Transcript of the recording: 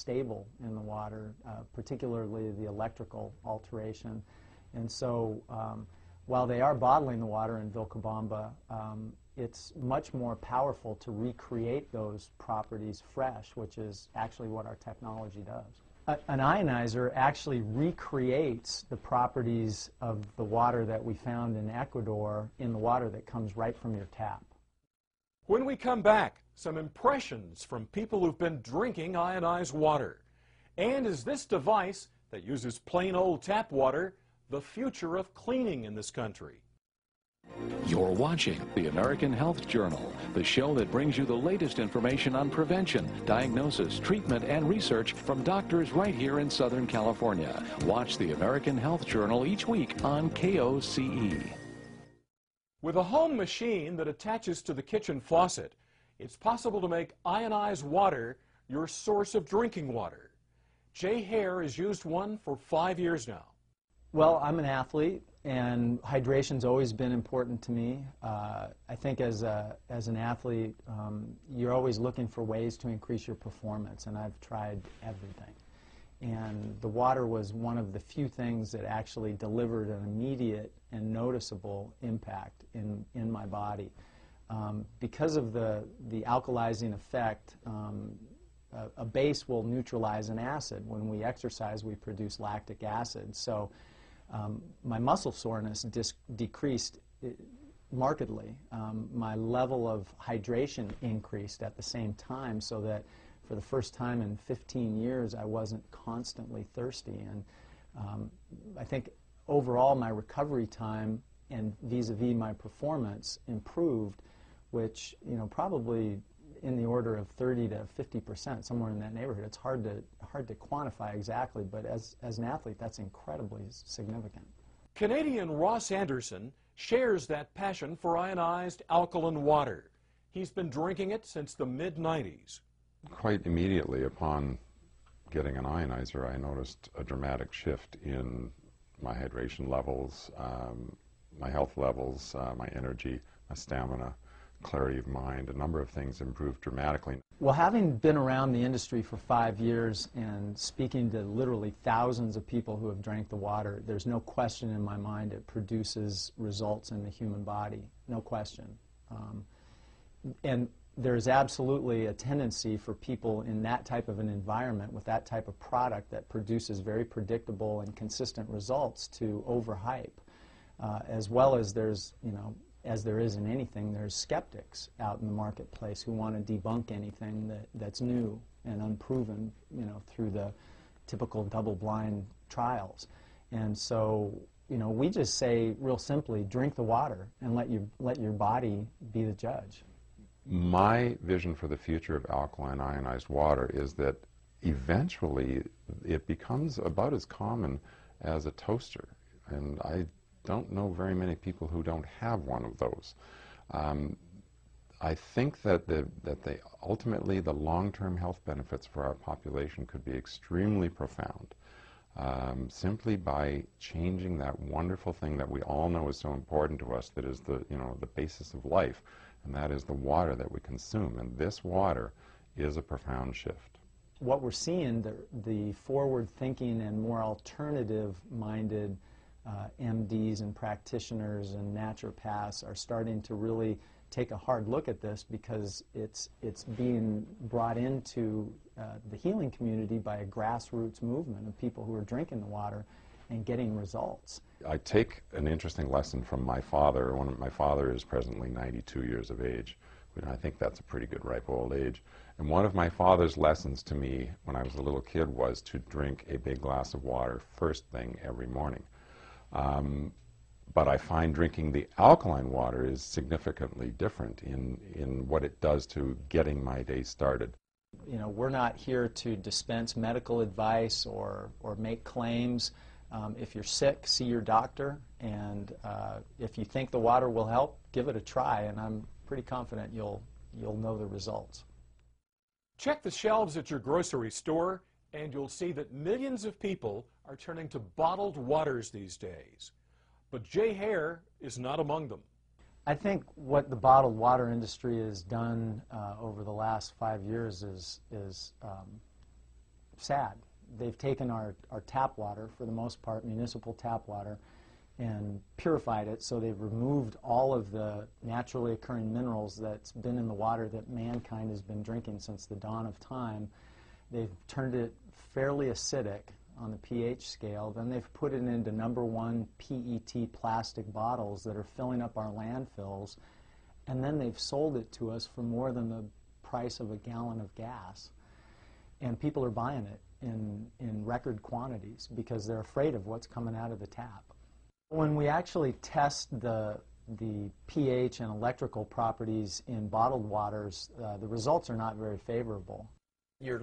stable in the water, particularly the electrical alteration. And so while they are bottling the water in Vilcabamba, it's much more powerful to recreate those properties fresh, which is actually what our technology does. An ionizer actually recreates the properties of the water that we found in Ecuador in the water that comes right from your tap. When we come back, some impressions from people who've been drinking ionized water. And is this device that uses plain old tap water the future of cleaning in this country? You're watching the American Health Journal, the show that brings you the latest information on prevention, diagnosis, treatment, and research from doctors right here in Southern California. Watch the American Health Journal each week on KOCE. With a home machine that attaches to the kitchen faucet, it's possible to make ionized water your source of drinking water. Jay Hare has used one for 5 years now. Well, I'm an athlete, and hydration's always been important to me. I think as an athlete, you're always looking for ways to increase your performance, and I've tried everything. And the water was one of the few things that actually delivered an immediate and noticeable impact in my body. Because of the alkalizing effect, a base will neutralize an acid. When we exercise, we produce lactic acid. So my muscle soreness decreased markedly. My level of hydration increased at the same time, so that for the first time in 15 years, I wasn't constantly thirsty. And I think overall my recovery time and vis-a-vis my performance improved, which, you know, probably in the order of 30 to 50%, somewhere in that neighborhood. It's hard to quantify exactly, but as an athlete, that's incredibly significant. Canadian Ross Anderson shares that passion for ionized alkaline water. He's been drinking it since the mid-90s. Quite immediately upon getting an ionizer, I noticed a dramatic shift in my hydration levels, my health levels, my energy, my stamina, clarity of mind. A number of things improved dramatically. Well, having been around the industry for 5 years and speaking to literally thousands of people who have drank the water, there's no question in my mind it produces results in the human body, no question. And there's absolutely a tendency for people in that type of an environment with that type of product that produces very predictable and consistent results to overhype, as well as there's, you know, as there is in anything, there's skeptics out in the marketplace who want to debunk anything that's new and unproven, you know, through the typical double-blind trials. And so, you know, we just say real simply, drink the water and let your body be the judge. My vision for the future of alkaline ionized water is that eventually it becomes about as common as a toaster. And I don't know very many people who don't have one of those. I think that ultimately the long-term health benefits for our population could be extremely profound, simply by changing that wonderful thing that we all know is so important to us, that is the basis of life, and that is the water that we consume. And this water is a profound shift. What we're seeing, the forward-thinking and more alternative-minded MDs and practitioners and naturopaths are starting to really take a hard look at this, because it's being brought into the healing community by a grassroots movement of people who are drinking the water and getting results. I take an interesting lesson from my father. My father is presently 92 years of age, and I think that's a pretty good ripe old age. And one of my father's lessons to me when I was a little kid was to drink a big glass of water first thing every morning. But I find drinking the alkaline water is significantly different in what it does to getting my day started. You know, we're not here to dispense medical advice or make claims. If you're sick, see your doctor, and if you think the water will help, give it a try, and I'm pretty confident you'll know the results. Check the shelves at your grocery store, and you'll see that millions of people are turning to bottled waters these days. But Jay Hare is not among them. I think what the bottled water industry has done over the last 5 years is sad. They've taken our tap water, for the most part, municipal tap water, and purified it, so they've removed all of the naturally occurring minerals that's been in the water that mankind has been drinking since the dawn of time. They've turned it fairly acidic on the pH scale. Then they've put it into #1 PET plastic bottles that are filling up our landfills, and then they've sold it to us for more than the price of a gallon of gas. And people are buying it in record quantities because they're afraid of what's coming out of the tap. When we actually test the pH and electrical properties in bottled waters, the results are not very favorable. You're